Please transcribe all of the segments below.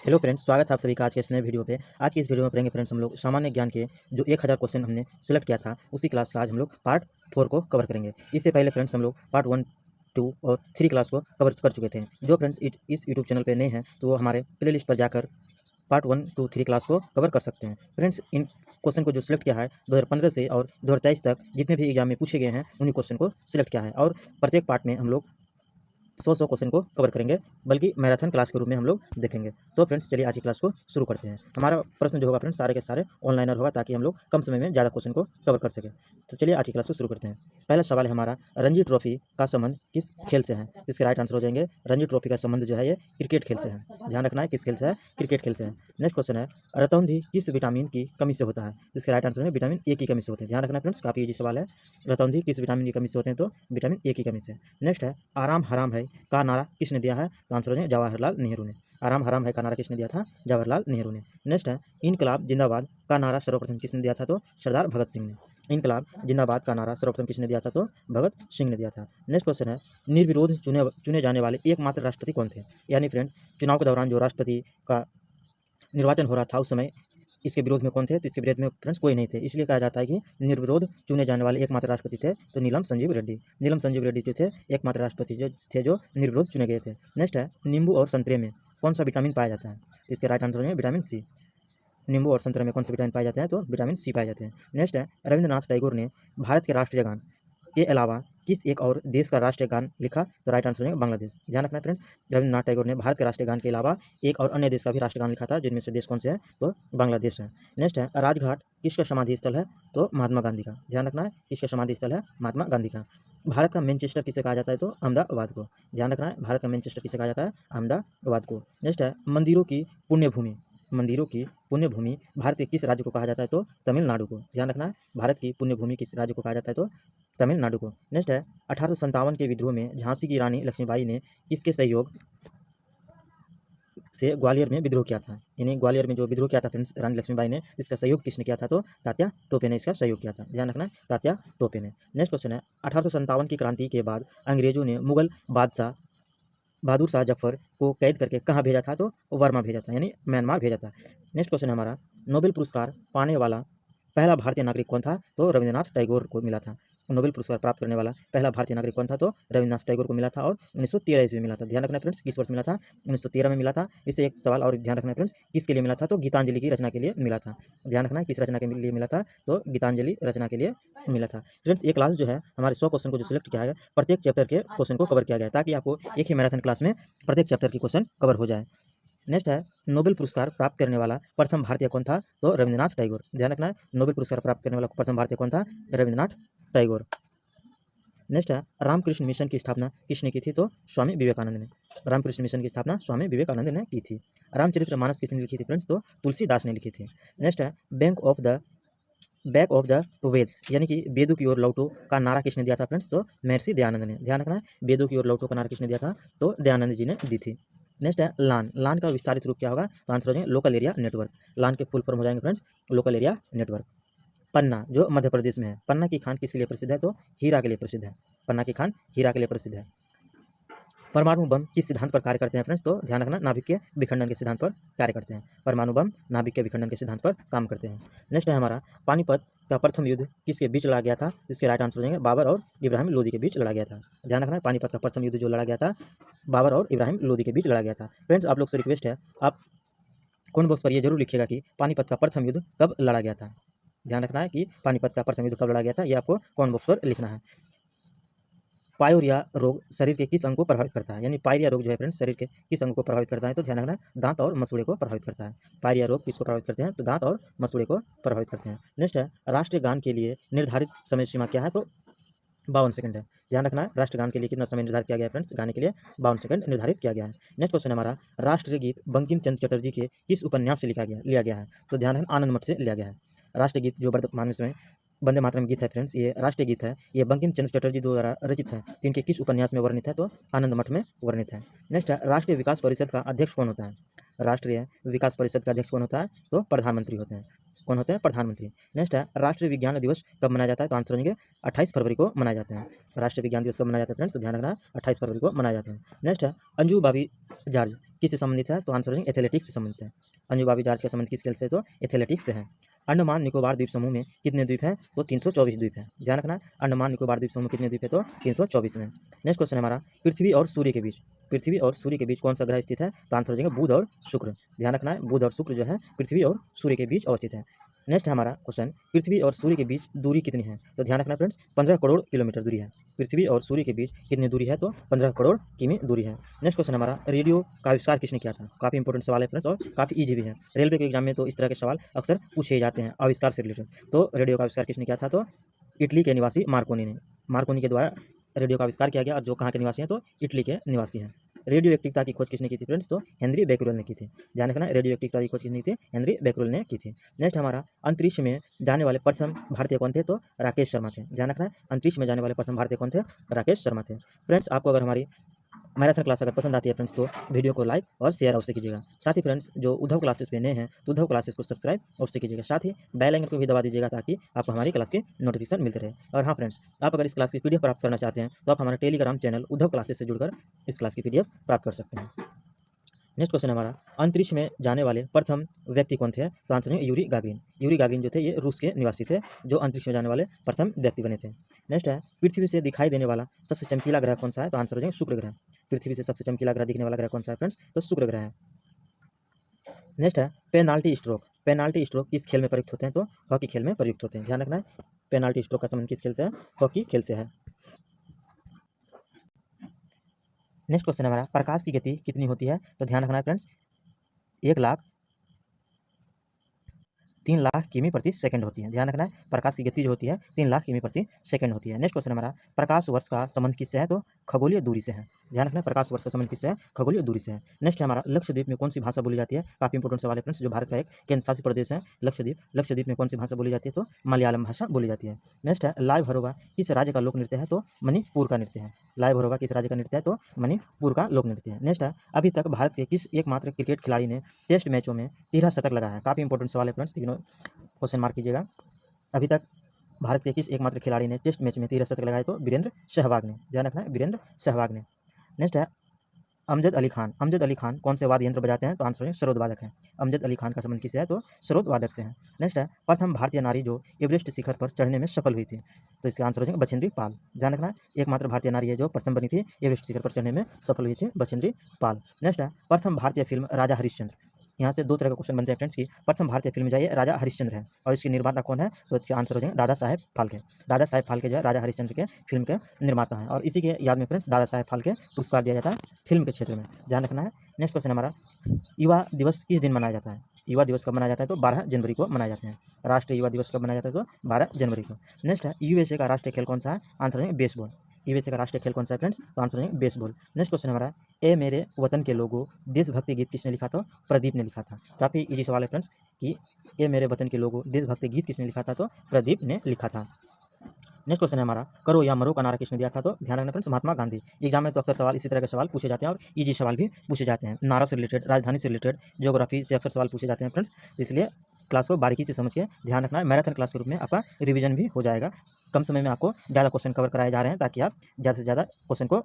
Hello friends, स्वागत है आप सभी का आज के इस नए वीडियो पे। आज की इस वीडियो में पढ़ेंगे फ्रेंड्स हम लोग सामान्य ज्ञान के जो 1000 क्वेश्चन हमने सेलेक्ट किया था, उसी क्लास का आज हम लोग पार्ट 4 को कवर करेंगे। इससे पहले फ्रेंड्स हम लोग पार्ट 1, 2 और 3 क्लास को कवर कर चुके थे। जो फ्रेंड्स इस यूट्यूब चैनल पे नए हैं तो वो हमारे प्लेलिस्ट पर जाकर पार्ट 1, 2, 3 क्लास को कवर कर सकते हैं। फ्रेंड्स इन क्वेश्चन को जो सिलेक्ट किया है 2015 से और 2023 तक जितने भी एग्जाम में पूछे गए हैं उन्हीं क्वेश्चन को सिलेक्ट किया है और प्रत्येक पार्ट में हम लोग 100 क्वेश्चन को कवर करेंगे, बल्कि मैराथन क्लास के रूप में हम लोग देखेंगे। तो फ्रेंड्स चलिए आज की क्लास को शुरू करते हैं। हमारा प्रश्न जो होगा फ्रेंड्स सारे के सारे ऑनलाइनर होगा, ताकि हम लोग कम समय में ज़्यादा क्वेश्चन को कवर कर सकें। तो चलिए आज की क्लास को शुरू करते हैं। पहला सवाल है हमारा, रणजी ट्रॉफी का संबंध किस खेल से है? इसके राइट आंसर हो जाएंगे रणजी ट्रॉफी का संबंध जो है ये क्रिकेट खेल से है। ध्यान रखना है किस खेल से है, क्रिकेट खेल से है। नेक्स्ट क्वेश्चन है, रतौंधी किस विटामिन की कमी से होता है? इसके राइट आंसर है विटामिन ए की कमी से होते हैं। ध्यान रखना फ्रेंड्स, काफ़ी ईजी सवाल है। रतौंधी किस विटामिन की कमी से होते हैं? तो विटामिन ए की कमी से। नेक्स्ट है, आराम हराम है का नारा किसने दिया है? तो आंसर है जवाहरलाल नेहरू ने। आराम हराम है का नारा किसने दिया था? जवाहरलाल नेहरू ने। नेक्स्ट है, इनकलाब जिंदाबाद का नारा सर्वप्रथम किसने दिया था? तो सरदार भगत सिंह ने। इनकलाब जिंदाबाद का नारा सर्वप्रथम किसने दिया था? तो भगत सिंह ने दिया था। नेक्स्ट क्वेश्चन है, निर्विरोध चुने जाने वाले एकमात्र राष्ट्रपति कौन थे? यानी फ्रेंड्स चुनाव के दौरान जो राष्ट्रपति का निर्वाचन हो रहा था उस समय इसके विरोध में कौन थे? तो इसके विरोध में फ्रेंड्स कोई नहीं थे, इसलिए कहा जाता है कि निर्विरोध चुने जाने वाले एकमात्र राष्ट्रपति थे तो नीलम संजीव रेड्डी। नीलम संजीव रेड्डी जो थे एकमात्र राष्ट्रपति जो थे जो निर्विरोध चुने गए थे। नेक्स्ट है, नींबू और संतरे में कौन सा विटामिन पाया जाता है? तो इसके राइट आंसर है विटामिन सी। नींबू और संतरे में कौन से विटामिन पाए जाते हैं? तो विटामिन सी पाए जाते हैं। नेक्स्ट है, रविंद्रनाथ टैगोर ने भारत के राष्ट्रीय गान के अलावा किस एक और देश का राष्ट्रीय गान लिखा? तो राइट आंसर है बांग्लादेश। ध्यान रखना फ्रेंड्स, रविंद्रनाथ टैगोर ने भारत के राष्ट्रीय गान के अलावा एक और अन्य देश का भी राष्ट्रीय गान लिखा था, जिनमें से देश कौन से है? तो बांग्लादेश है। नेक्स्ट है, राजघाट किसका समाधि स्थल है? तो महात्मा गांधी का। ध्यान रखना है किसका समाधि स्थल है? महात्मा गांधी का। भारत का मैनचेस्टर किसे कहा जाता है? तो अहमदाबाद को। ध्यान रखना है भारत का मैनचेस्टर किसे कहा जाता है? अहमदाबाद को। नेक्स्ट है, मंदिरों की पुण्यभूमि भारत के किस राज्य को कहा जाता है? तो तमिलनाडु को। ध्यान रखना है भारत की पुण्यभूमि किस राज्य को कहा जाता है? तो तमिलनाडु को। नेक्स्ट है, 1857 के विद्रोह में झांसी की रानी लक्ष्मीबाई ने किसके सहयोग से ग्वालियर में विद्रोह किया था? यानी ग्वालियर में जो विद्रोह किया था फ्रेंड्स रानी लक्ष्मीबाई ने, इसका सहयोग किसने किया था? तो तात्या टोपे ने इसका सहयोग किया था। ध्यान रखना तात्या टोपे ने। नेक्स्ट क्वेश्चन है, 1857 की क्रांति के बाद अंग्रेजों ने मुगल बादशाह बहादुर शाह जफर को कैद करके कहाँ भेजा था? तो वर्मा भेजा था, यानी म्यांमार भेजा था। नेक्स्ट क्वेश्चन है हमारा, नोबेल पुरस्कार पाने वाला पहला भारतीय नागरिक कौन था? तो रविंद्रनाथ टैगोर को मिला था। नोबेल पुरस्कार प्राप्त करने वाला पहला भारतीय नागरिक कौन था? तो रविंद्रनाथ टैगोर को मिला था और 1913 ईस्वी में मिला था। ध्यान रखना फ्रेंड्स किस वर्ष मिला था? 1913 में मिला था। इससे एक सवाल और ध्यान रखना फ्रेंड्स, किसके लिए मिला था? तो गीतांजलि की रचना के लिए मिला था। ध्यान रखना किस रचना के लिए मिला था? तो गीतांजलि रचना के लिए मिला था। फ्रेंड्स ये क्लास जो है हमारे 100 क्वेश्चन को जो सिलेक्ट किया है, प्रत्येक चैप्टर के क्वेश्चन को कवर किया गया है, ताकि आपको एक ही मैराथन क्लास में प्रत्येक चैप्टर की क्वेश्चन कवर हो जाए। नेक्स्ट है, नोबेल पुरस्कार प्राप्त करने वाला प्रथम भारतीय कौन था? तो रविंद्रनाथ टैगोर। ध्यान रखना है नोबेल पुरस्कार प्राप्त करने वाला प्रथम भारतीय कौन था? रविंद्रनाथ टैगोर। नेक्स्ट है, रामकृष्ण मिशन की स्थापना किसने की थी? तो स्वामी विवेकानंद ने। रामकृष्ण मिशन की स्थापना स्वामी विवेकानंद ने की थी। रामचरित्र मानस किसने लिखी थी फ्रेंड्स? तो तुलसीदास ने लिखी थी। नेक्स्ट है, बैक ऑफ द वेद्स यानी कि वेदों की ओर लौटो का नारा किसने दिया था फ्रेंड्स? तो महर्षि दयानंद ने। ध्यान रखना है वेदों की ओर लौटो का नारा किसने दिया था? तो दयानंद जी ने दी थी। नेक्स्ट है, लान का विस्तारित रूप क्या होगा? तो आंसर हो जाएंगे लोकल एरिया नेटवर्क। लान के फुल फॉर्म हो जाएंगे फ्रेंड्स लोकल एरिया नेटवर्क। पन्ना जो मध्य प्रदेश में है, पन्ना की खान किसके लिए प्रसिद्ध है? तो हीरा के लिए प्रसिद्ध है। पन्ना की खान हीरा के लिए प्रसिद्ध है। परमाणु बम किस सिद्धांत पर कार्य करते हैं फ्रेंड्स? तो ध्यान रखना नाभिक के विखंडन के सिद्धांत पर कार्य करते हैं। परमाणु बम नाभिक के विखंडन के सिद्धांत पर काम करते हैं। नेक्स्ट है हमारा, पानीपत का प्रथम युद्ध किसके बीच लड़ा गया था? इसके राइट आंसर हो जाएंगे बाबर और इब्राहिम लोदी के बीच लड़ा गया था। ध्यान रखना है पानीपत का प्रथम युद्ध जो लड़ा गया था बाबर और इब्राहिम लोदी के बीच लड़ा गया था। फ्रेंड्स आप लोग से रिक्वेस्ट है, आप कमेंट बॉक्स पर ये जरूर लिखिएगा कि पानीपत का प्रथम युद्ध कब लड़ा गया था। ध्यान रखना है कि पानीपत का प्रथम युद्ध कब लड़ा गया था, ये आपको कमेंट बॉक्स पर लिखना है। पायरिया रोग शरीर के किस अंग को प्रभावित करता है? यानी पायरिया रोग जो है फ्रेंड्स शरीर के किस अंग को प्रभावित करता है? तो ध्यान रखना दांत और मसूड़े को प्रभावित करता है। पायरिया रोग किसको प्रभावित करते हैं? तो दांत और मसूड़े को प्रभावित करते हैं। नेक्स्ट है, राष्ट्रीय गान के लिए निर्धारित समय सीमा क्या है? तो 52 सेकंड है। ध्यान रखना है राष्ट्रगान के लिए कितना समय निर्धारित किया गया है फ्रेंड्स? गाने के लिए 52 सेकंड निर्धारित किया गया है। नेक्स्ट क्वेश्चन हमारा, राष्ट्रीय गीत बंकिम चंद्र चटर्जी के किस उपन्यास से लिया गया है? तो ध्यान रखना आनंद मठ से लिया गया है। राष्ट्रीय गीत जो वर्तमान में वंदे मातरम गीत है फ्रेंड्स, ये राष्ट्रीय गीत है, ये बंकिम चंद्र चटर्जी द्वारा रचित है। तो इनके किस उपन्यास में वर्णित है? तो आनंद मठ में वर्णित है। नेक्स्ट है, राष्ट्रीय विकास परिषद का अध्यक्ष कौन होता है? राष्ट्रीय विकास परिषद का अध्यक्ष कौन होता है? तो प्रधानमंत्री होते हैं। कौन होते हैं? प्रधानमंत्री। नेक्स्ट है राष्ट्रीय विज्ञान दिवस कब मनाया जाता है? तो आंसर हो जाएंगे 28 फरवरी को मनाया जाते हैं। राष्ट्रीय विज्ञान दिवस कब मनाया जाता है फ्रेंड्स? तो ध्यान रखना है 28 फरवरी को मनाया जाता है। नेक्स्ट है अंजू बाबी जॉर्ज किससे संबंधित है? तो आंसर हो जाएंगे एथलेटिक्स से संबंधित है। अंजू बाबी जॉर्ज का संबंध किस खेल से? तो एथलेटिक्स से है। अंडमान निकोबार द्वीप समूह में कितने द्वीप हैं? तो 324 द्वीप है। ध्यान रखना अंडमान निकोबार द्वीप समूह में कितने द्वीप है? तो 324 में। नेक्स्ट क्वेश्चन है हमारा पृथ्वी और सूर्य के बीच कौन सा ग्रह स्थित है? तो आंसर हो जाएगा बुध और शुक्र। ध्यान रखना है बुध और शुक्र जो है पृथ्वी और सूर्य के बीच अवस्थित है। नेक्स्ट है हमारा क्वेश्चन पृथ्वी और सूर्य के बीच दूरी कितनी है? तो ध्यान रखना फ्रेंड्स 15 करोड़ किलोमीटर दूरी है। पृथ्वी और सूर्य के बीच कितनी दूरी है? तो 15 करोड़ किमी दूरी है। नेक्स्ट क्वेश्चन हमारा रेडियो का आविष्कार किसने किया था? काफ़ी इंपॉर्टेंट सवाल है फ्रेंड्स और काफ़ी ईजी भी है। रेलवे के एग्जाम में तो इस तरह के सवाल अक्सर पूछे जाते हैं आविष्कार से रिलेटेड। तो रेडियो का आविष्कार किसने किया था? तो इटली के निवासी मार्कोनी ने। मार्कोनी के द्वारा रेडियो का आविष्कार किया गया और जो कहाँ के निवासी हैं? तो इटली के निवासी हैं। रेडियो एक्टिवता की खोज किसने की थी फ्रेंड्स? तो हेनरी बेक्यूरेल ने की थी। ध्यान रखना रेडियो एक्टिवता की खोज किसने की थी? हेनरी बेक्यूरेल ने की थी। नेक्स्ट हमारा अंतरिक्ष में जाने वाले प्रथम भारतीय कौन थे? तो राकेश शर्मा थे। ध्यान रखना अंतरिक्ष में जाने वाले प्रथम भारतीय कौन थे? राकेश शर्मा थे। फ्रेंड्स आपको अगर हमारी मैराथन क्लास अगर पसंद आती है फ्रेंड्स तो वीडियो को लाइक और शेयर अवश्य कीजिएगा। साथ ही फ्रेंड्स जो उद्धव क्लासेस पे नए हैं तो उद्धव क्लासेस को सब्सक्राइब अवश्य कीजिएगा। साथ ही बेल आइकन को भी दबा दीजिएगा ताकि आपको हमारी क्लास की नोटिफिकेशन मिलते रहे। और हाँ फ्रेंड्स आप अगर इस क्लास की पीडीएफ प्राप्त करना चाहते हैं तो आप हमारे टेलीग्राम चैनल उद्धव क्लासेस से जुड़कर इस क्लास की पीडीएफ प्राप्त कर सकते हैं। नेक्स्ट क्वेश्चन हमारा अंतरिक्ष में जाने वाले प्रथम व्यक्ति कौन थे? तो आंसर है यूरी गागरिन। यूरी गागरिन जो थे ये रूस के निवासी थे जो अंतरिक्ष में जाने वाले प्रथम व्यक्ति बने थे। नेक्स्ट है पृथ्वी से दिखाई देने वाला सबसे चमकीला ग्रह कौन सा है? तो आंसर हो जाएगा शुक्र ग्रह। पृथ्वी से सबसे चमकीला ग्रह दिखने वाला ग्रह कौन सा है फ्रेंड्स? तो शुक्र ग्रह है। नेक्स्ट है पेनाल्टी स्ट्रोक। पेनाल्टी स्ट्रोक किस खेल में प्रयुक्त होते हैं? तो हॉकी खेल में प्रयुक्त होते हैं। ध्यान रखना है पेनाल्टी स्ट्रोक का संबंध किस खेल से है? हॉकी खेल से है। नेक्स्ट क्वेश्चन हमारा प्रकाश की गति कितनी होती है? तो ध्यान रखना है फ्रेंड्स 1,03,00,000 किमी प्रति सेकंड होती है। ध्यान रखना है प्रकाश की गति जो होती है 3,00,000 किमी प्रति सेकंड होती है। नेक्स्ट क्वेश्चन हमारा प्रकाश वर्ष का संबंध किससे है? तो खगोलीय दूरी से है। ध्यान रखना प्रकाश वर्ष का संबंध किससे है? खगोलीय दूरी से है। नेक्स्ट है हमारा लक्षद्वीप में कौन सी भाषा बोली जाती है? काफी इंपॉर्टेंट सवाल है फ्रेंड्स जो भारत का एक केंद्र शासित प्रदेश है लक्षद्वीप। लक्षद्वीप में कौन सी भाषा बोली जाती है? तो मलयालम भाषा बोली जाती है। नेक्स्ट है लाइव भरोवा किस राज्य का लोक नृत्य है? तो मणिपुर का नृत्य है। लाइव भरोवा किस राज्य का नृत्य है? तो मणिपुर का लोक नृत्य है। नेक्स्ट है अभी तक भारत के किस एकमात्र क्रिकेट खिलाड़ी ने टेस्ट मैचों में 13 शतक लगाया है? काफी इंपॉर्टेंट सवाल है फ्रेंड्स क्वेश्चन मार्क कीजिएगा। अभी तक भारत के किस एकमात्र खिलाड़ी ने टेस्ट मैच में 13 शतक लगाए? तो वीरेंद्र सहवाग ने। ध्यान रखना है वीरेंद्र सहवाग ने। नेक्स्ट है अमजद अली खान। अमजद अली खान कौन से वाद्य यंत्र बजाते हैं? तो आंसर है सरोद वादक है। अमजद अली खान का संबंध किससे है? तो सरोद वादक से है। नेक्स्ट है प्रथम भारतीय नारी जो एवरेस्ट शिखर पर चढ़ने में सफल हुई थी? तो इसका आंसर हो जाएगा बछेंद्री पाल। ध्यान रखना एकमात्र भारतीय नारी है जो प्रथम बनी थी एवरेस्ट शिखर पर चढ़ने में सफल हुई थी, बछेंद्री पाल। नेक्स्ट है प्रथम भारतीय फिल्म राजा हरिश्चंद्र। यहाँ से दो तरह का क्वेश्चन बनते हैं फ्रेंड्स की प्रथम भारतीय फिल्म जो है राजा हरिश्चंद्र है और इसके निर्माता कौन है? तो इसका आंसर हो जाएगा दादा साहेब फाल्के। दादा साहेब फाल्के जो है राजा हरिश्चंद्र के फिल्म के निर्माता हैं और इसी के याद में फ्रेंड्स दादा साहेब फाल्के पुरस्कार दिया जाता है फिल्म के क्षेत्र में। ध्यान रखना है। नेक्स्ट क्वेश्चन हमारा युवा दिवस किस दिन मनाया जाता है? युवा दिवस कब मनाया जाता है? तो 12 जनवरी को मनाया जाता है। राष्ट्रीय युवा दिवस कब मनाया जाता है? तो 12 जनवरी को। नेक्स्ट है यूएसए का राष्ट्रीय खेल कौन सा है? आंसर है बेसबॉल। यूएसए का राष्ट्रीय खेल कौन सा है फ्रेंड्स? तो आंसर है बेसबॉल। नेक्स्ट क्वेश्चन हमारा ए मेरे वतन के लोगों देशभक्ति गीत किसने लिखा था? प्रदीप ने लिखा था। काफ़ी इजी सवाल है फ्रेंड्स कि ए मेरे वतन के लोगों देशभक्ति गीत किसने लिखा था? तो प्रदीप ने लिखा था। नेक्स्ट क्वेश्चन है हमारा करो या मरो का नारा किसने दिया था? तो ध्यान रखना फ्रेंड्स महात्मा गांधी। एग्जाम में तो अक्सर सवाल इसी तरह के सवाल पूछे जाते हैं और इजी सवाल भी पूछे जाते हैं। नारा से रिलेटेड, राजधानी से रिलेटेड, ज्योग्राफी से अक्सर सवाल पूछे जाते हैं फ्रेंड्स। इसलिए क्लास को बारीकी से समझ के ध्यान रखना है। मैराथन क्लास के रूप में आपका रिवीजन भी हो जाएगा। कम समय में आपको ज़्यादा क्वेश्चन कवर कराए जा रहे हैं ताकि आप ज़्यादा से ज़्यादा क्वेश्चन को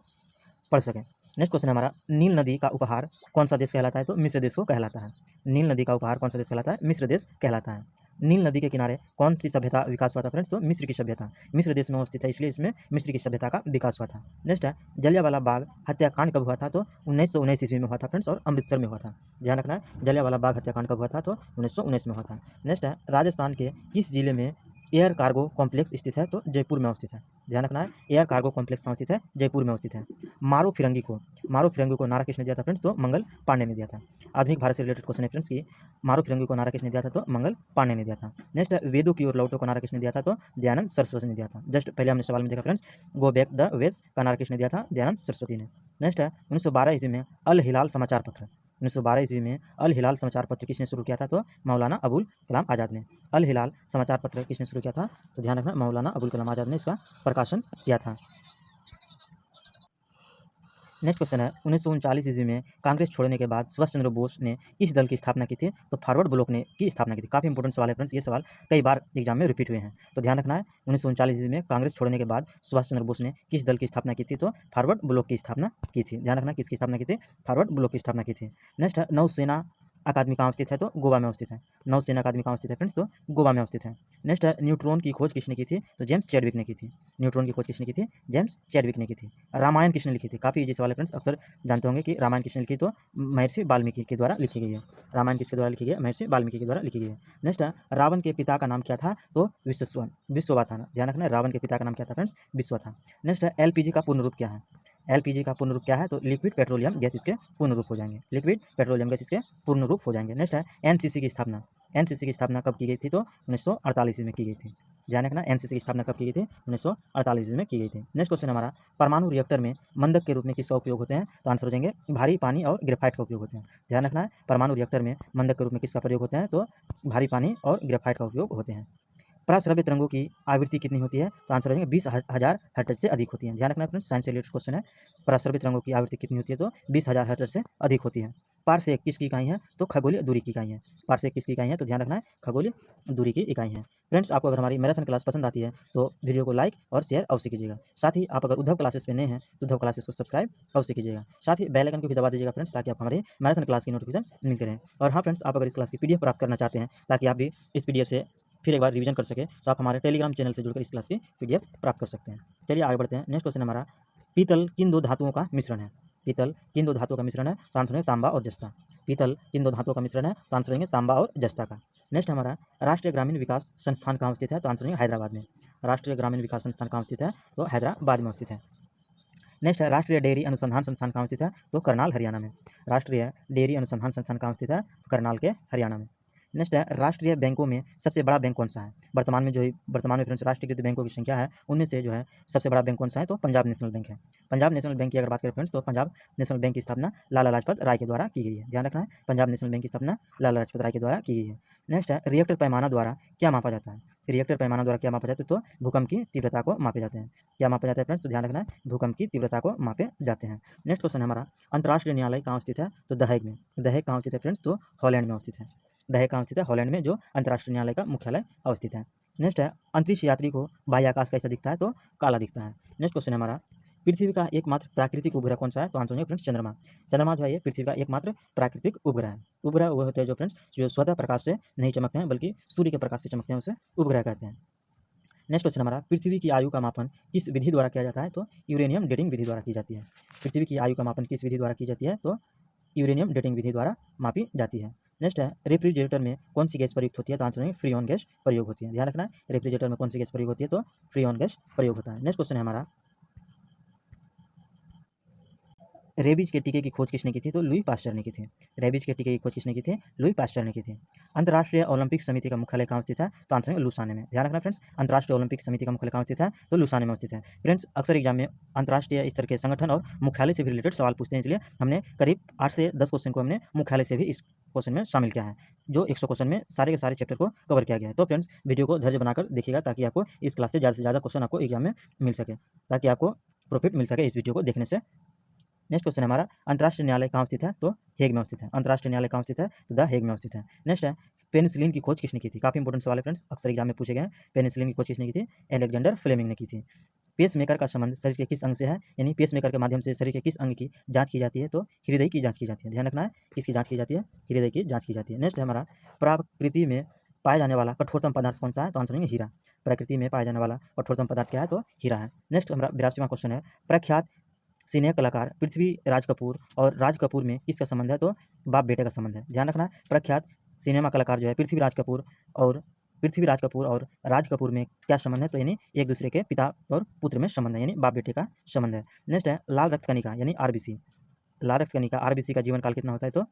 पढ़ सकें। नेक्स्ट क्वेश्चन हमारा नील नदी का उपहार कौन सा देश कहलाता है? तो मिस्र देश को कहलाता है। नील नदी का उपहार कौन सा देश कहलाता है? मिस्र देश कहलाता है। नील नदी के किनारे कौन सी सभ्यता विकास हुआ था फ्रेंड्स? तो मिस्र की सभ्यता। मिस्र देश में अवस्थित है इसलिए इसमें मिस्र की सभ्यता का विकास हुआ था। नेक्स्ट है जलियांवाला बाग हत्याकांड कब हुआ था? तो 1919 ईस्वी में हुआ था फ्रेंड्स और अमृतसर में हुआ था। ध्यान रखना है जलियांवाला बाग हत्याकांड कब हुआ था? तो 1919 में हुआ था। नेक्स्ट है राजस्थान के किस जिले में एयर कार्गो कॉम्प्लेक्स स्थित है? तो जयपुर में अवस्थित है। ध्यान रखना है एयर कार्गो कॉम्प्लेक्स कहाँ स्थित है? जयपुर में अवस्थित है। मारो फिरंगी को नारा किसने दिया था फ्रेंड्स? तो मंगल पांडे ने दिया था। आधुनिक भारत से रिलेटेड क्वेश्चन है फ्रेंड्स की मारो फिरंगी को नारा किसने दिया था? तो मंगल पांडे ने दिया था। नेक्स्ट वेदों की ओर लौटो को नारा किसने दिया था? तो दयानंद सरस्वती ने दिया था। जस्ट पहले हमने सवाल में देखा friends go back the ways का नारा किसने दिया था? दयानंद सरस्वती ने। नेक्स्ट है 1912 ईस्वी में अल हिलाल समाचार पत्र 1912 ईस्वी में अल हिलाल समाचार पत्र किसने शुरू किया था? तो मौलाना अबुल कलाम आज़ाद ने। अल हिलाल समाचार पत्र किसने शुरू किया था? तो ध्यान रखना मौलाना अबुल कलाम आज़ाद ने इसका प्रकाशन किया था। नेक्स्ट क्वेश्चन है 1939 ईस्वी में कांग्रेस छोड़ने के बाद सुभाष चंद्र बोस ने किस दल की स्थापना की थी? तो फॉरवर्ड ब्लॉक ने की स्थापना की थी। काफ़ी इंपॉर्टेंट सवाल है फ्रेंड्स, ये सवाल कई बार एग्जाम में रिपीट हुए हैं, तो ध्यान रखना है। 1939 ईस्वी में कांग्रेस छोड़ने के बाद सुभाष चंद्र बोस ने किस दल की स्थापना की थी? तो फॉरवर्ड ब्लॉक की स्थापना की थी। ध्यान रखना किसकी स्थापना की थी? फॉरवर्ड ब्लॉक की स्थापना की थी। नेक्स्ट है नौसेना अकादमी कहाँ स्थित है? तो गोवा में स्थित है। नौसेना अकादमी कहाँ स्थित है फ्रेंड्स? तो गोवा में स्थित है। नेक्स्ट है न्यूट्रॉन की खोज किसने की थी? तो जेम्स चैडविक ने की थी। न्यूट्रॉन की खोज किसने की थी? जेम्स चैडविक ने की थी। रामायण किसने लिखी थी? काफ़ी इजी सवाल है फ्रेंड्स, अक्सर जानते होंगे कि रामायण किसने लिखी? तो महर्षि वाल्मीकि के द्वारा लिखी गई है। रामायण किसके द्वारा लिखी गई है? महर्षि वाल्मीकि के द्वारा लिखी गई है। नेक्स्ट है रावण के पिता का नाम क्या था? तो विश्ववा था। ध्यान रखना रावण के पिता का नाम क्या था फ्रेंड्स? विश्व था। नेक्स्ट है एलपीजी का पूर्ण रूप क्या है? एलपीजी का पूर्ण रूप क्या है? तो लिक्विड पेट्रोलियम गैस इसके पूर्ण रूप हो जाएंगे। लिक्विड पेट्रोलियम गैस इसके पूर्ण रूप हो जाएंगे। नेक्स्ट है एनसीसी की स्थापना। एनसीसी की स्थापना कब की गई थी? तो 1948 में की गई थी। ध्यान रखना एनसीसी की स्थापना कब की गई थी? 1948 में की गई थी। नेक्स्ट क्वेश्चन हमारा परमाणु रिएक्टर में मंदक के रूप में किसका उपयोग होते हैं? तो आंसर हो जाएंगे भारी पानी और ग्रेफाइट का उपयोग होते हैं। ध्यान रखना है परमाणु रिएक्टर में मंदक के रूप में किसका प्रयोग होता है? तो भारी पानी और ग्रेफाइट का उपयोग होते हैं। पराश्रव्य तरंगों की आवृत्ति कितनी होती है? तो आंसर हो जाएंगे 20,000 हर्ट्ज से अधिक होती है। ध्यान रखना फ्रेंड्स, साइंस से रिलेटेड क्वेश्चन है। पराश्रव्य तरंगों की आवृत्ति कितनी होती है? तो 20,000 हर्ट्ज से अधिक होती है। पारसेक किसकी इकाई है? तो खगोलीय दूरी की इकाई है। पारसेक किसकी इकाई है? तो ध्यान रखना है खगोलीय दूरी की इकाई है। फ्रेंड्स, आपको अगर हमारी मैराथन क्लास पसंद आती है तो वीडियो को लाइक और शेयर अवश्य कीजिएगा। साथ ही आप अगर उद्धव क्लासेस पे नए हैं तो उद्धव क्लासेस को सब्सक्राइब अवश्य कीजिएगा। साथ ही बेल आइकन को भी दबा दीजिएगा फ्रेंड्स, ताकि आप हमारे मैराथन क्लास की नोटिफिकेशन मिलते रहें। और हाँ फ्रेंड्स, आप अगर इस क्लास की पीडीएफ प्राप्त करना चाहते हैं ताकि आप भी इस पीडीएफ से फिर एक बार रिवीजन कर सके, तो आप हमारे टेलीग्राम चैनल से जुड़कर इस क्लास की पीडीएफ प्राप्त कर सकते हैं। चलिए आगे बढ़ते हैं। नेक्स्ट क्वेश्चन हमारा पीतल किन दो धातुओं का मिश्रण है? पीतल किन दो धातुओं का मिश्रण है? तो आंसर है तांबा और जस्ता। पीतल किन दो धातुओं का मिश्रण है? तो आंसर होंगे तांबा और जस्ता का। नेक्स्ट हमारा राष्ट्रीय ग्रामीण विकास संस्थान कहाँ स्थित है? तो आंसर होंगे हैदराबाद में। राष्ट्रीय ग्रामीण विकास संस्थान कहाँ स्थित है? तो हैदराबाद में स्थित है। नेक्स्ट है राष्ट्रीय डेयरी अनुसंधान संस्थान कहाँ स्थित है? तो करनाल हरियाणा में। राष्ट्रीय डेयरी अनुसंधान संस्थान कहाँ स्थित है? तो करनाल के हरियाणा में। नेक्स्ट है राष्ट्रीय बैंकों में सबसे बड़ा बैंक कौन सा है? वर्तमान में फ्रेंड्स राष्ट्रीयकृत बैंकों की संख्या है, उनमें से जो है सबसे बड़ा बैंक कौन सा है? तो पंजाब नेशनल बैंक है। पंजाब नेशनल बैंक की अगर बात करें फ्रेंड्स, तो पंजाब नेशनल बैंक की स्थापना लाला लाजपत राय के द्वारा की गई है। ध्यान रखना है पंजाब नेशनल बैंक की स्थापना लाला लाजपत राय के द्वारा की गई है। नेक्स्ट है रिएक्टर पैमाना द्वारा क्या मापा जाता है? रिएक्टर पैमाना द्वारा क्या मापा जाता है? तो भूकंप की तीव्रता को मापे जाते हैं। क्या मापा जाता है फ्रेंड्स? तो ध्यान रखना है भूकंप की तीव्रता को मापे जाते हैं। नेक्स्ट क्वेश्चन हमारा अंतर्राष्ट्रीय न्यायालय कहाँ स्थित है? तो दहेग में। दहेग कहाँ स्थित है फ्रेंड्स? तो हॉलैंड में स्थित है। दहेग कहाँ स्थित है? हॉलैंड में, जो अंतर्राष्ट्रीय न्यायालय का मुख्यालय अवस्थित है। नेक्स्ट है अंतरिक्ष यात्री को बाह्य आकाश कैसा दिखता है? तो काला दिखता है। नेक्स्ट क्वेश्चन है हमारा पृथ्वी का एकमात्र प्राकृतिक उपग्रह कौन सा है? तो आंसर होंगे फ्रेंड्स चंद्रमा। चंद्रमा जो है ये पृथ्वी का एकमात्र प्राकृतिक उपग्रह है। उपग्रह वो होते हैं जो फ्रेंड्स जो स्वतः प्रकाश से नहीं चमकते हैं बल्कि सूर्य के प्रकाश से चमकते हैं, उसे उपग्रह कहते हैं। नेक्स्ट क्वेश्चन हमारा पृथ्वी की आयु का मापन किस विधि द्वारा किया जाता है? तो यूरेनियम डेटिंग विधि द्वारा की जाती है। पृथ्वी की आयु का मापन किस विधि द्वारा की जाती है? तो यूरेनियम डेटिंग विधि द्वारा मापी जाती है। नेक्स्ट है रेफ्रिजरेटर में कौन सी गैस प्रयुक्त होती है? तो आंसर है फ्रीऑन गैस प्रयोग होती है। ध्यान रखना है रेफ्रिजरेटर में कौन सी गैस प्रयोग होती है? तो फ्रीऑन गैस प्रयोग होता है। नेक्स्ट क्वेश्चन है हमारा रेबीज के टीके की खोज किसने की थी? तो लुई पास्चर ने की थी। रेबीज के टीके की खोज किसने की थी? लुई पास्चर ने की थी। अंतर्राष्ट्रीय ओलंपिक समिति का मुख्यालय कहाँ स्थित है? तो आंसर है लुसाने में। ध्यान रखना फ्रेंड्स अंतर्राष्ट्रीय ओलंपिक समिति का मुख्यालय कहाँ स्थित है? तो लुसाने में स्थित है। फ्रेंड्स अक्सर एग्जाम में अंतर्राष्ट्रीय स्तर के संगठन और मुख्यालय से भी रिलेटेड सवाल पूछते हैं, इसलिए हमने करीब 8 से 10 क्वेश्चन को हमने मुख्यालय से भी इस क्वेश्चन में शामिल किया है, जो 100 क्वेश्चन में सारे के सारे चैप्टर को कवर किया गया है। तो फ्रेंड्स वीडियो को धैर्य बनाकर देखिएगा, ताकि आपको इस क्लास से ज़्यादा क्वेश्चन आपको एग्जाम में मिल सके, ताकि आपको प्रॉफिट मिल सके इस वीडियो को देखने से। नेक्स्ट क्वेश्चन हमारा अंतर्राष्ट्रीय न्यायालय कहाँ स्थित है? तो हेग में स्थित है। अंतर्राष्ट्रीय न्यायालय कहाँ स्थित है? तो द हेग में स्थित है। नेक्स्ट है पेनिसिलिन की खोज किसने की थी? काफी इंपॉर्टेंट सवाल है फ्रेंड्स, अक्सर एग्जाम में पूछे गए हैं। पेनिसिलिन की खोज किसने की थी? अलेक्जेंडर फ्लेमिंग ने की थी। पेस मेकर का संबंध शरीर के किस अंग से है? यानी पेस मेकर के माध्यम से शरीर के किस अंग की जांच की जाती है? तो हृदय की जांच की जाती है। ध्यान रखना है किसकी जांच की जाती है? हृदय की जांच की जाती है। नेक्स्ट है हमारा प्रकृति में पाया जाने वाला कठोरतम पदार्थ कौन सा है? तो आंसर है हीरा। प्रकृति में पाया जाने वाला कठोरतम पदार्थ क्या है? तो हीरा है। नेक्स्ट हमारा 82वां क्वेश्चन है प्रख्यात सिने कलाकार पृथ्वी राज कपूर और राज कपूर में किसका संबंध है? तो बाप बेटे का संबंध है। ध्यान रखना प्रख्यात सिनेमा कलाकार जो है पृथ्वी राज कपूर और राज कपूर में क्या संबंध है? तो यानी एक दूसरे के पिता और पुत्र में संबंध है, यानी बाप बेटे का संबंध है। नेक्स्ट है लाल रक्त कणिका यानी आरबीसी। लाल रक्त कणिका आरबीसी का जीवन काल कितना होता है? तो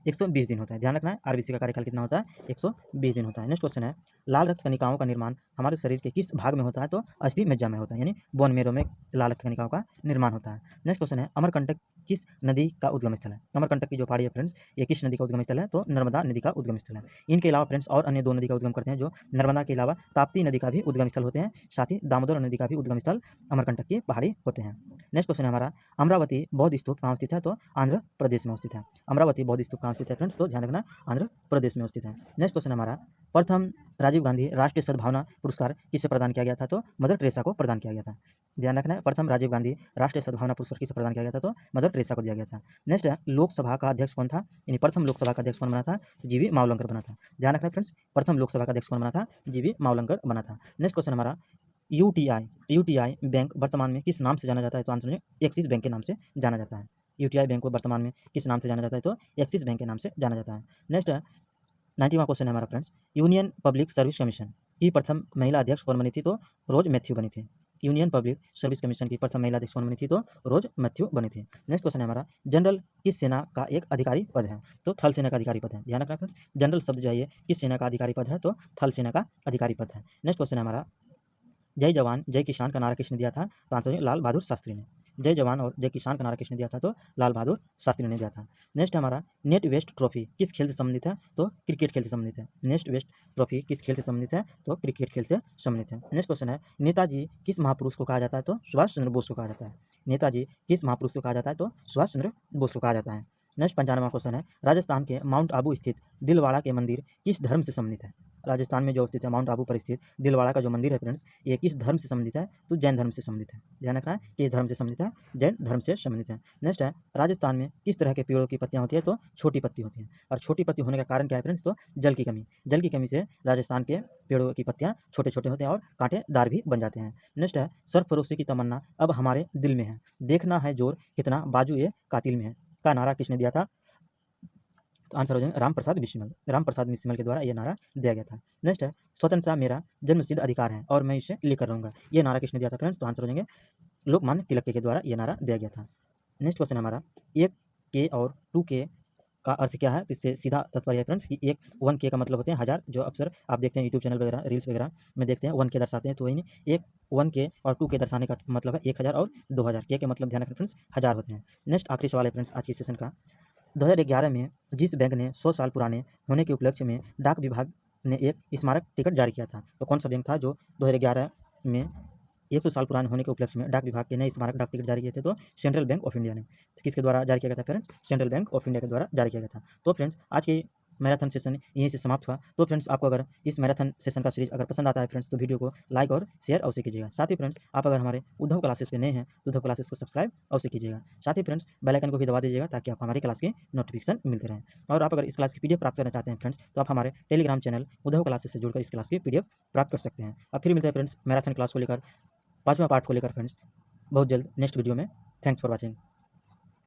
120 दिन होता है। ध्यान रखना है आरबीसी का कार्यकाल कितना होता है? 120 दिन होता है। नेक्स्ट क्वेश्चन है लाल रक्त कणिकाओं का निर्माण हमारे शरीर के किस भाग में होता है? तो अस्थि मज्जा में होता है, यानी बोन मेरो में लाल रक्त कणिकाओं का निर्माण होता है। नेक्स्ट क्वेश्चन है अमरकंटक किस नदी का उद्गम स्थल है? अमरकंटक की जो पहाड़ी है फ्रेंड्स, ये किस नदी का उद्गम स्थल है? तो नर्मदा नदी का उद्गम स्थल है। इनके अलावा फ्रेंड्स और अन्य 2 नदी का उद्गम करते हैं, जो नर्मदा के अलावा ताप्ती नदी का भी उद्गम स्थल होते हैं, साथ ही दामोदर नदी का भी उद्गम स्थल अमरकंटक की पहाड़ी होते हैं। नेक्स्ट क्वेश्चन है हमारा, अमरावती बौद्ध स्तूप कहाँ स्थित है? तो आंध्र प्रदेश में स्थित है। अमरावती बौद्ध स्तूप कहाँ स्थित है फ्रेंड्स? तो ध्यान रखना, आंध्र प्रदेश में स्थित है। नेक्स्ट क्वेश्चन हमारा, प्रथम राजीव गांधी राष्ट्रीय सद्भावना पुरस्कार किसे प्रदान किया गया था? तो मदर टेरेसा को प्रदान किया गया था। ध्यान रखना है, प्रथम राजीव गांधी राष्ट्रीय सद्भावना पुरस्कार किसे प्रदान किया गया था? तो मदर टेरेसा को दिया गया था। नेक्स्ट है, लोकसभा का अध्यक्ष कौन था? यानी प्रथम लोकसभा का अध्यक्ष कौन बना था? जीवी मावलंकर बना था। ध्यान रखना फ्रेंड्स, प्रथम लोकसभा का अध्यक्ष कौन बना था? जीवी मावलंकर बना था। नेक्स्ट क्वेश्चन हमारा, यूटीआई बैंक वर्तमान में किस नाम से जाना जाता है? तो आंसर है एक्सिस बैंक के नाम से जाना जाता है। यूटीआई बैंक को वर्तमान में किस नाम से जाना जाता है? तो एक्सिस बैंक के नाम से जाना जाता है। नेक्स्ट है, 90वां क्वेश्चन है हमारा friends, union public service commission की प्रथम महिला अध्यक्ष कौन बनी थी? तो रोज मैथ्यू बनी थी। यूनियन पब्लिक सर्विस कमीशन की प्रथम महिला अध्यक्ष कौन बनी थी? तो रोज मैथ्यू बनी थी। नेक्स्ट क्वेश्चन है हमारा, जनरल किस सेना का एक अधिकारी पद है? तो थल सेना का अधिकारी पद है। ध्यान रखना फ्रेंड्स, जनरल शब्द जो है किस सेना का अधिकारी पद है? तो थल सेना का अधिकारी पद है। नेक्स्ट क्वेश्चन है हमारा, जय जवान जय किसान का नारा किसने दिया था? तो आंसर है लाल बहादुर शास्त्री ने। जय जवान और जय किसान का नारा किसने दिया था? तो लाल बहादुर शास्त्री ने दिया था। नेक्स्ट हमारा, नेट वेस्ट ट्रॉफी किस खेल से संबंधित है? तो क्रिकेट खेल से संबंधित है। नेक्स्ट वेस्ट ट्रॉफी किस खेल से संबंधित है? तो क्रिकेट खेल से संबंधित है। नेक्स्ट क्वेश्चन है, नेताजी किस महापुरुष को कहा जाता है? तो सुभाष चंद्र बोस को कहा जाता है। नेताजी किस महापुरुष को कहा जाता है? तो सुभाष चंद्र बोस को कहा जाता है। नेक्स्ट 95वां क्वेश्चन है, राजस्थान के माउंट आबू स्थित दिलवाड़ा के मंदिर किस धर्म से संबंधित है? राजस्थान में जो स्थित है माउंट आबू पर स्थित दिलवाड़ा का जो मंदिर है फ्रेंड्स, ये किस धर्म से संबंधित है? तो जैन धर्म से संबंधित है। ध्यान रखना है, किस धर्म से संबंधित है? जैन धर्म से संबंधित है। नेक्स्ट है, राजस्थान में किस तरह के पेड़ों की पत्तियां होती है? तो छोटी पत्ती होती है। और छोटी पत्ती होने का कारण क्या है फ्रेंड्स? तो जल की कमी। जल की कमी से राजस्थान के पेड़ों की पत्तियां छोटे छोटे होते हैं और कांटेदार भी बन जाते हैं। नेक्स्ट है, सरफरोशी की तमन्ना अब हमारे दिल में है, देखना है जोर कितना बाजू ये कातिल में है का नारा किसने दिया था? तो आंसर हो जाएगा राम प्रसाद बिस्मिल। राम प्रसाद बिस्मिल के द्वारा ये नारा दिया गया था। नेक्स्ट है, स्वतंत्रता मेरा जन्मसिद्ध अधिकार है और मैं इसे लेकर रहूंगा, ये नारा किसने दिया था फ्रेंड्स? तो आंसर हो जाएंगे लोकमान्य तिलक के द्वारा ये नारा दिया गया था। नेक्स्ट क्वेश्चन हमारा, 1K और 2K का अर्थ क्या है? तो इससे सीधा तात्पर्य है फ्रेंड्स कि 1K का मतलब होते हैं 1000, जो अक्सर आप देखते हैं यूट्यूब चैनल वगैरह रील्स वगैरह में देखते हैं 1K दर्शाते हैं, तो वही नहीं, 1K और 2K दर्शाने का मतलब है 1000 और 2000। के मतलब ध्यान रखें फ्रेंड्स 1000 होते हैं। नेक्स्ट आखिरी सवाल है फ्रेंड्स आज की सेशन का, 2011 में जिस बैंक ने 100 साल पुराने होने के उपलक्ष्य में डाक विभाग ने एक स्मारक टिकट जारी किया था, तो कौन सा बैंक था जो 2011 में 100 साल पुराने होने के उपलक्ष्य में डाक विभाग के नए स्मारक डाक टिकट जारी किए थे? तो सेंट्रल बैंक ऑफ इंडिया ने। तो किसके द्वारा जारी किया गया था friends? Central bank of India के द्वारा जारी किया गया था। तो फ्रेंड्स आज की मैराथन सेशन यहीं से समाप्त हुआ। तो फ्रेंड्स आपको अगर इस मैराथन सेशन का सीरीज अगर पसंद आता है फ्रेंड्स, तो वीडियो को लाइक और शेयर अवश्य कीजिएगा। साथ ही फ्रेंड्स आप अगर हमारे उद्धव क्लासेस पे नए हैं तो उद्धव क्लासेस को सब्सक्राइब अवश्य कीजिएगा। साथ ही फ्रेंड्स बेल आइकन को भी दबा दीजिएगा ताकि आपको हमारी क्लास की नोटिफिकेशन मिलते रहें। और आप अगर इस क्लास की PDF प्राप्त करना चाहते हैं फ्रेंड्स, तो आप हमारे टेलीग्राम चैनल उद्धव क्लासेस से जुड़कर इस क्लास की PDF प्राप्त कर सकते हैं। अब फिर मिलते हैं फ्रेंड्स मैराथन क्लास को लेकर 5वां पार्ट को लेकर फ्रेंड्स बहुत जल्द नेक्स्ट वीडियो में। Thanks for watching.